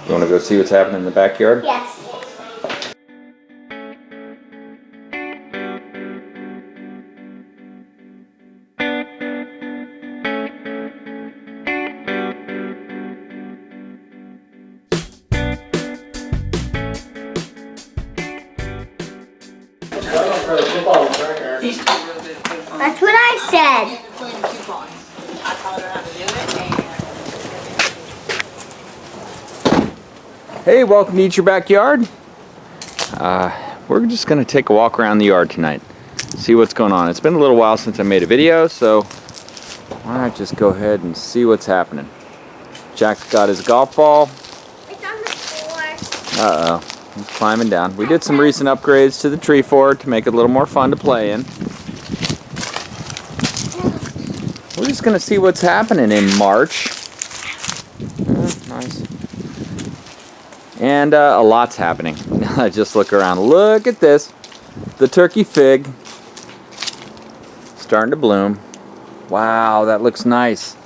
You want to go see what's happening in the backyard? Yes. That's what I said. Hey, welcome to Eat Your Backyard. We're just going to take a walk around the yard tonight. See what's going on. It's been a little while since I made a video, so why not just go ahead and see what's happening. Jack's got his golf ball. It's on the floor. Uh-oh. He's climbing down. We did some recent upgrades to the tree fort to make it a little more fun to play in. We're just going to see what's happening in March. Nice. And a lot's happening. Just look around. Look at this. The turkey fig. Starting to bloom. Wow, that looks nice.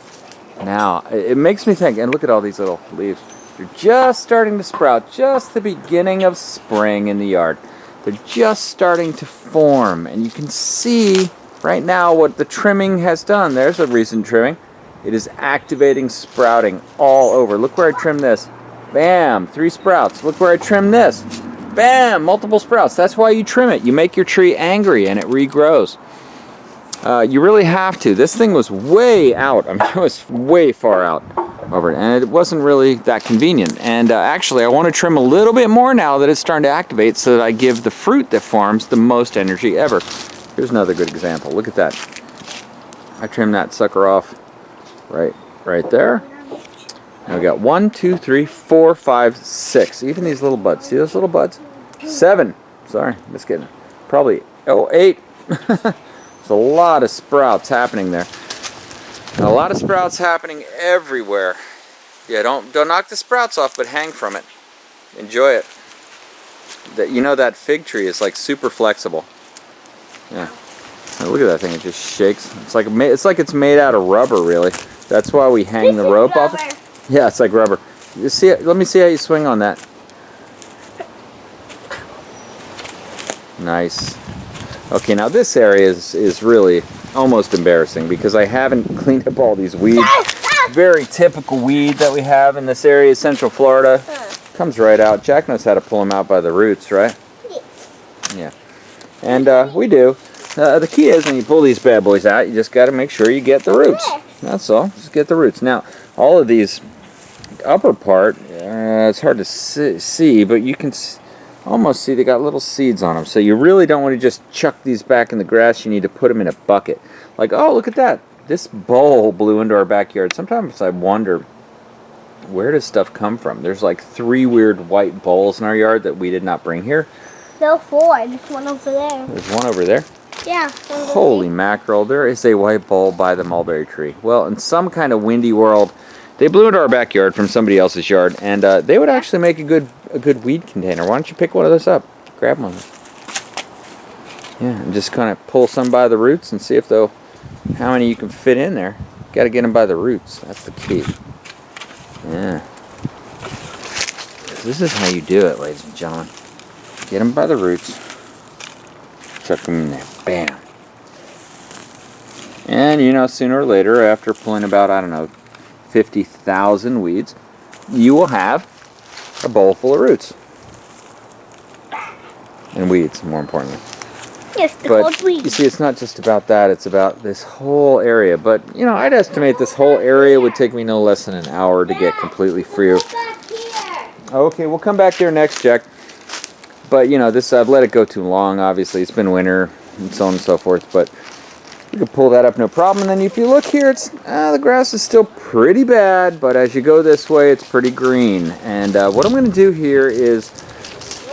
Now, it makes me think, and look at all these little leaves. They're just starting to sprout. Just the beginning of spring in the yard. They're just starting to form. And you can see right now what the trimming has done. There's a recent trimming. It is activating sprouting all over. Look where I trimmed this. Bam, 3 sprouts. Look where I trimmed this. Bam, multiple sprouts. That's why you trim it. You make your tree angry and it regrows. You really have to. This thing was way out. I mean, it was way far out over it, and it wasn't really that convenient. And actually, I want to trim a little bit more now that it's starting to activate so that I give the fruit that forms the most energy ever. Here's another good example. Look at that. I trimmed that sucker off right there. Now we got 1, 2, 3, 4, 5, 6. Even these little buds. See those little buds? 7. Sorry, just kidding. Probably 8. There's a lot of sprouts happening there. And a lot of sprouts happening everywhere. Yeah, don't knock the sprouts off, but hang from it. Enjoy it. You know that fig tree is like super flexible. Yeah. Now look at that thing. It just shakes. It's like it's made out of rubber, really. That's why we hang the rope off it. Yeah, it's like rubber. You see it? Let me see how you swing on that. Nice. Okay, now this area is really almost embarrassing because I haven't cleaned up all these weeds. Very typical weed that we have in this area, Central Florida. Comes right out. Jack knows how to pull them out by the roots, right? Yeah. And we do. The key is when you pull these bad boys out, you just got to make sure you get the roots. That's all. Just get the roots. Now, all of these upper part, it's hard to see, but you can almost see they got little seeds on them. So you really don't want to just chuck these back in the grass. You need to put them in a bucket. Like, oh, look at that. This bowl blew into our backyard. Sometimes I wonder, where does stuff come from? There's like 3 weird white bowls in our yard that we did not bring here. No, 4. There's one over there. There's one over there? Yeah. Holy mackerel. There is a white bowl by the mulberry tree. Well, in some kind of windy world, they blew into our backyard from somebody else's yard, and they would actually make a good weed container. Why don't you pick one of those up? Grab one. Yeah, and just kind of pull some by the roots and see if how many you can fit in there. Got to get them by the roots. That's the key. Yeah. This is how you do it, ladies and gentlemen. Get them by the roots. Chuck them in there. Bam. And, you know, sooner or later, after pulling about, I don't know, 50,000 weeds, you will have a bowl full of roots. And weeds, more importantly. Yes, the but whole weed. You see, it's not just about that, it's about this whole area. But, you know, I'd estimate this whole area would take me no less than an hour to get completely free. Okay, we'll come back there next, Jack. But, you know, I've let it go too long, obviously. It's been winter and so on and so forth. But you can pull that up, no problem. And then if you look here, the grass is still pretty bad. But as you go this way, it's pretty green. And what I'm going to do here is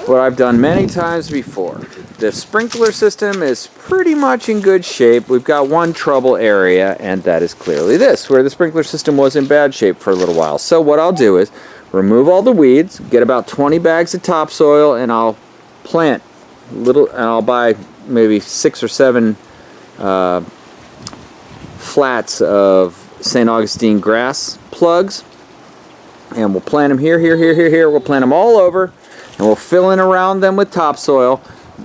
what I've done many times before. The sprinkler system is pretty much in good shape. We've got one trouble area, and that is clearly this, where the sprinkler system was in bad shape for a little while. So what I'll do is remove all the weeds, get about 20 bags of topsoil, and I'll plant and I'll buy maybe 6 or 7 flats of St. Augustine grass plugs, And we'll plant them here, here, here, here, here. We'll plant them all over, and we'll fill in around them with topsoil,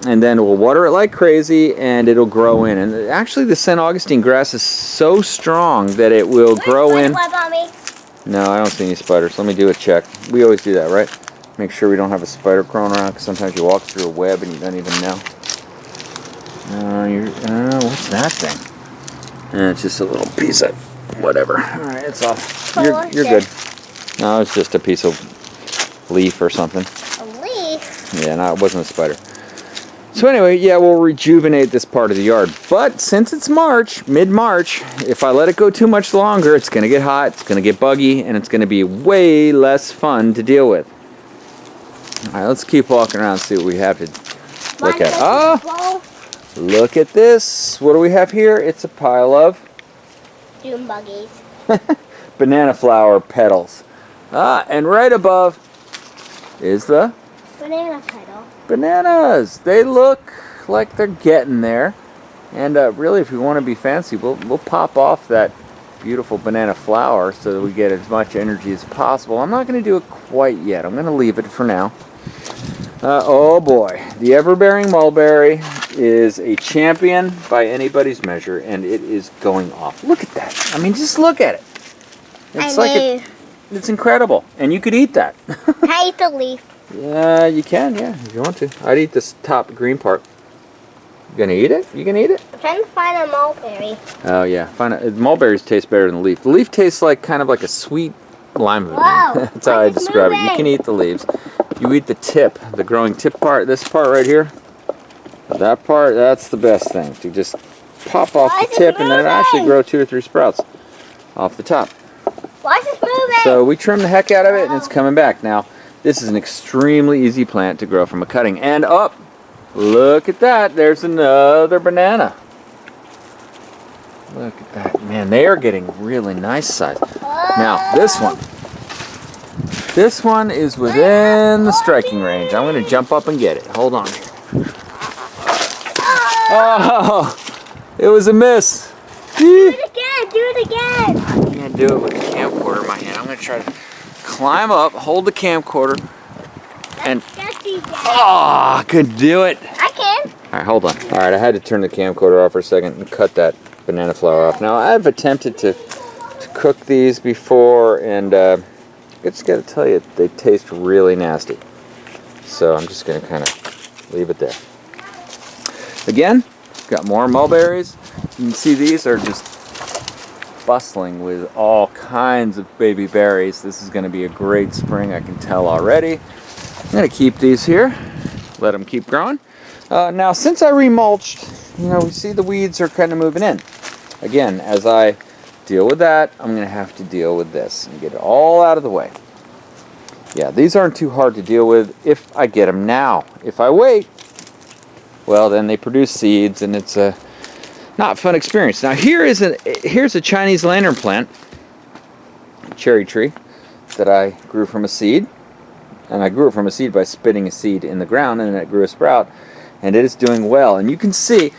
and then we'll water it like crazy, and it'll grow in. And actually, the St. Augustine grass is so strong that it will grow in. No, I don't see any spiders. Let me do a check. We always do that, right? Make sure we don't have a spider crawling around, because sometimes you walk through a web and you don't even know. What's that thing? It's just a little piece of whatever. All right, it's off. You're good. No, it's just a piece of leaf or something. A leaf? Yeah, no, it wasn't a spider. So anyway, yeah, we'll rejuvenate this part of the yard. But since it's March, mid-March, if I let it go too much longer, it's going to get hot, it's going to get buggy, and it's going to be way less fun to deal with. All right, let's keep walking around and see what we have to look at. Oh, look at this. What do we have here? It's a pile of Dune buggies. banana flower petals. And right above is the Banana petal. bananas. They look like they're getting there. And really, if we want to be fancy, we'll pop off that beautiful banana flower so that we get as much energy as possible. I'm not going to do it quite yet. I'm going to leave it for now. Oh boy, the ever-bearing mulberry is a champion by anybody's measure, and it is going off. Look at that. I mean, just look at it. It's it's incredible, and you could eat that. I eat the leaf. Yeah, you can, yeah, if you want to. I'd eat this top green part. You gonna eat it? You gonna eat it? I'm trying to find a mulberry. Oh yeah, mulberries taste better than the leaf. The leaf tastes like kind of like a sweet lime. Wow. That's how I describe it. You can eat the leaves. You eat the tip, the growing tip part, this part right here. That part, that's the best thing. To just pop off the tip and then it actually grow 2 or 3 sprouts off the top. Why is this moving? So we trim the heck out of it and it's coming back. Now, this is an extremely easy plant to grow from a cutting. And up, look at that, there's another banana. Look at that, man, they are getting really nice size. Now, this one. This one is within the striking range. I'm going to jump up and get it. Hold on. Oh, it was a miss. Do it again, do it again. I can't do it with the camcorder in my hand. I'm going to try to climb up, hold the camcorder, and I couldn't do it. I can. All right, hold on. All right, I had to turn the camcorder off for a second and cut that banana flower off. Now, I've attempted to cook these before, and I just got to tell you, they taste really nasty. So I'm just going to kind of leave it there. Again, got more mulberries. You can see these are just bustling with all kinds of baby berries. This is going to be a great spring, I can tell already. I'm going to keep these here, let them keep growing. Now, since I remulched, you know, we see the weeds are kind of moving in. Again, as I deal with that, I'm going to have to deal with this and get it all out of the way. Yeah, these aren't too hard to deal with if I get them now. If I wait, well, then they produce seeds, and it's a not fun experience. Now, here's a Chinese lantern plant, cherry tree, that I grew from a seed. And I grew it from a seed by spitting a seed in the ground, and then it grew a sprout, and it is doing well. And you can see,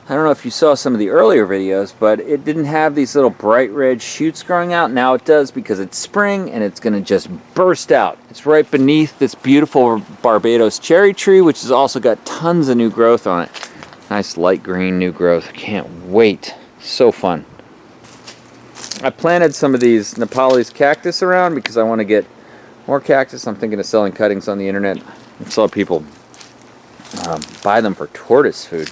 I don't know if you saw some of the earlier videos, but it didn't have these little bright red shoots growing out. Now it does, because it's spring and it's going to just burst out. It's right beneath this beautiful Barbados cherry tree, which has also got tons of new growth on it. Nice light green new growth. Can't wait. So fun. I planted some of these Nepalese cactus around because I want to get more cactus. I'm thinking of selling cuttings on the internet. I saw people buy them for tortoise food.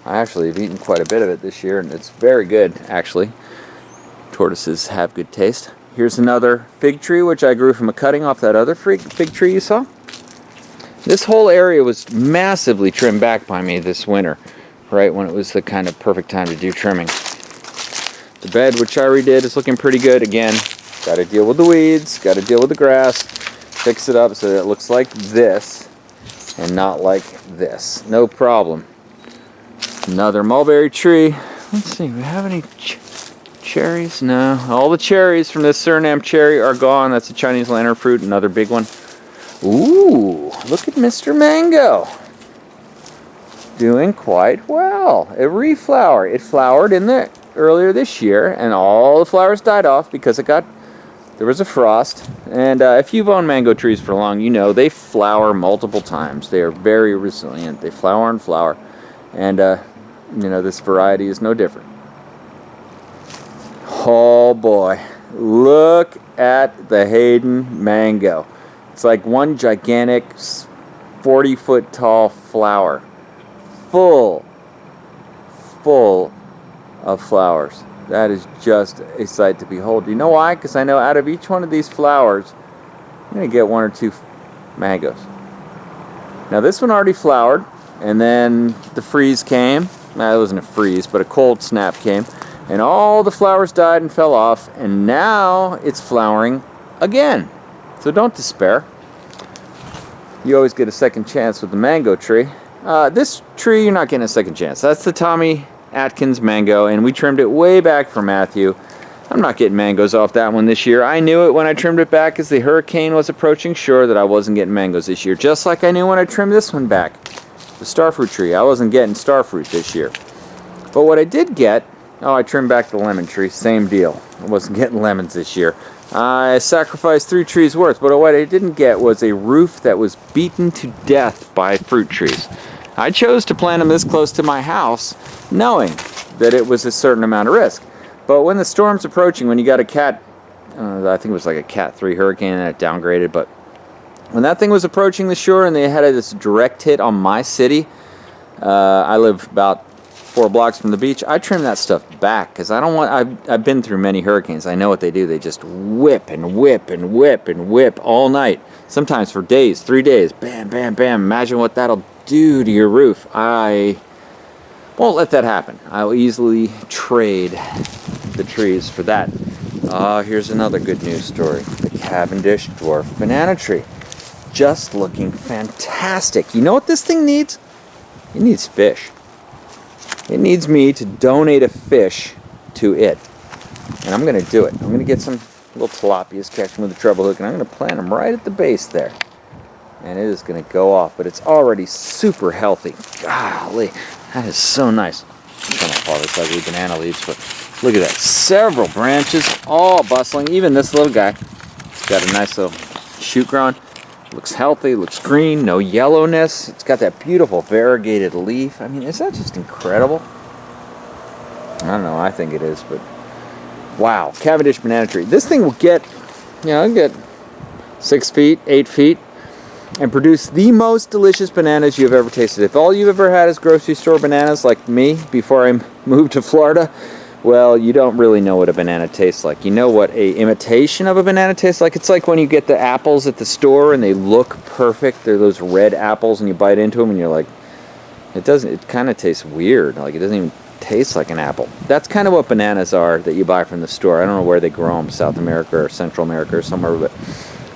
I actually have eaten quite a bit of it this year, and it's very good, actually. Tortoises have good taste. Here's another fig tree, which I grew from a cutting off that other fig tree you saw. This whole area was massively trimmed back by me this winter, right when it was the kind of perfect time to do trimming. The bed, which I redid, is looking pretty good. Again, got to deal with the weeds, got to deal with the grass, fix it up so that it looks like this and not like this. No problem. Another mulberry tree. Let's see, do we have any cherries? No. All the cherries from this Suriname cherry are gone. That's a Chinese lantern fruit, another big one. Ooh, look at Mr. Mango. Doing quite well. It reflowered. It flowered in the earlier this year, and all the flowers died off because it got there was a frost, and if you've owned mango trees for long, you know they flower multiple times. They are very resilient. They flower and flower, and you know, this variety is no different. Oh boy, look at the Hayden mango. It's like one gigantic 40-foot tall flower, full of flowers. That is just a sight to behold. You know why? Because I know out of each one of these flowers, I'm going to get 1 or 2 mangoes. Now this one already flowered, and then the freeze came. It wasn't a freeze, but a cold snap came, and all the flowers died and fell off, and now it's flowering again. So don't despair. You always get a second chance with the mango tree. This tree, you're not getting a second chance. That's the Tommy Atkins mango, and we trimmed it way back for Matthew. I'm not getting mangoes off that one this year. I knew it when I trimmed it back as the hurricane was approaching shore that I wasn't getting mangoes this year, just like I knew when I trimmed this one back, the Starfruit tree. I wasn't getting Starfruit this year. But what I did get, I trimmed back the lemon tree, same deal. I wasn't getting lemons this year. I sacrificed 3 trees worth, but what I didn't get was a roof that was beaten to death by fruit trees. I chose to plant them this close to my house, knowing that it was a certain amount of risk. But when the storm's approaching, when you got a cat, I think it was like a Cat 3 hurricane and it downgraded, but when that thing was approaching the shore and they had this direct hit on my city, I live about 4 blocks from the beach, I trim that stuff back because I don't want, I've been through many hurricanes. I know what they do. They just whip and whip and whip and whip all night, sometimes for days, 3 days. Bam, bam, bam. Imagine what that'll do to your roof. I won't let that happen. I will easily trade the trees for that. Here's another good news story. The Cavendish dwarf banana tree. Just looking fantastic. You know what this thing needs? It needs fish. It needs me to donate a fish to it. And I'm going to do it. I'm going to get some little tilapias, catch them with a treble hook, and I'm going to plant them right at the base there. And it is going to go off, but it's already super healthy. Golly, that is so nice. I'm trying to fall this ugly banana leaves, but look at that. Several branches, all bustling. Even this little guy, it's got a nice little shoot growing. Looks healthy, looks green, no yellowness. It's got that beautiful variegated leaf. I mean, is that just incredible? I don't know, I think it is, but wow, Cavendish banana tree. This thing will get, get 6 feet, 8 feet, and produce the most delicious bananas you've ever tasted. If all you've ever had is grocery store bananas like me before I moved to Florida, well, you don't really know what a banana tastes like. You know what a imitation of a banana tastes like? It's like when you get the apples at the store and they look perfect. They're those red apples and you bite into them and you're like, it kind of tastes weird. Like it doesn't even taste like an apple. That's kind of what bananas are that you buy from the store. I don't know where they grow them, South America or Central America or somewhere, but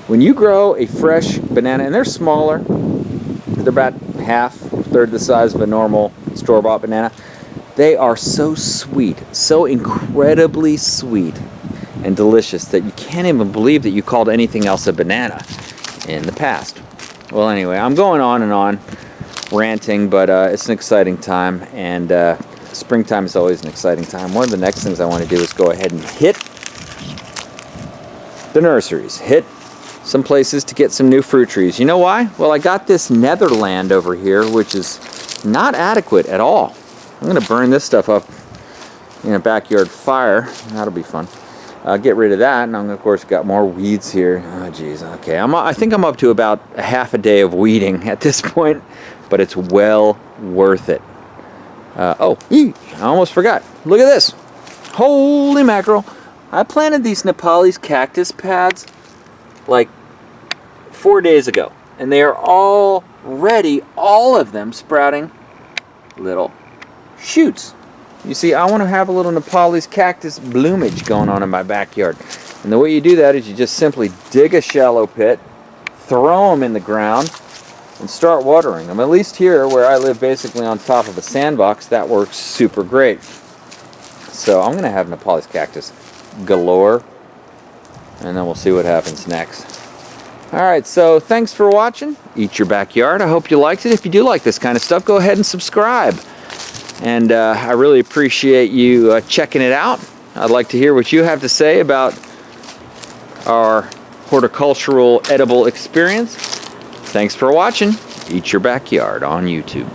when you grow a fresh banana, and they're smaller, they're about half, third the size of a normal store-bought banana, they are so sweet, so incredibly sweet and delicious that you can't even believe that you called anything else a banana in the past. Well, anyway, I'm going on and on, ranting, but it's an exciting time, and springtime is always an exciting time. One of the next things I want to do is go ahead and hit the nurseries, hit some places to get some new fruit trees. You know why? Well, I got this netherland over here, which is not adequate at all. I'm going to burn this stuff up in a backyard fire. That'll be fun. Get rid of that, and I'm, of course, got more weeds here. Oh, geez. Okay, I think I'm up to about a half a day of weeding at this point, but it's well worth it. I almost forgot. Look at this. Holy mackerel. I planted these Nepalese cactus pads like 4 days ago, and they are already, all of them, sprouting little shoots. You see, I want to have a little Nepalese cactus bloomage going on in my backyard, and the way you do that is you just simply dig a shallow pit, throw them in the ground, and start watering them. At least here, where I live basically on top of a sandbox, that works super great. So I'm going to have Nepalese cactus galore, and then we'll see what happens next. Alright, so thanks for watching. Eat Your Backyard. I hope you liked it. If you do like this kind of stuff, go ahead and subscribe. And I really appreciate you checking it out. I'd like to hear what you have to say about our horticultural edible experience. Thanks for watching Eat Your Backyard on YouTube.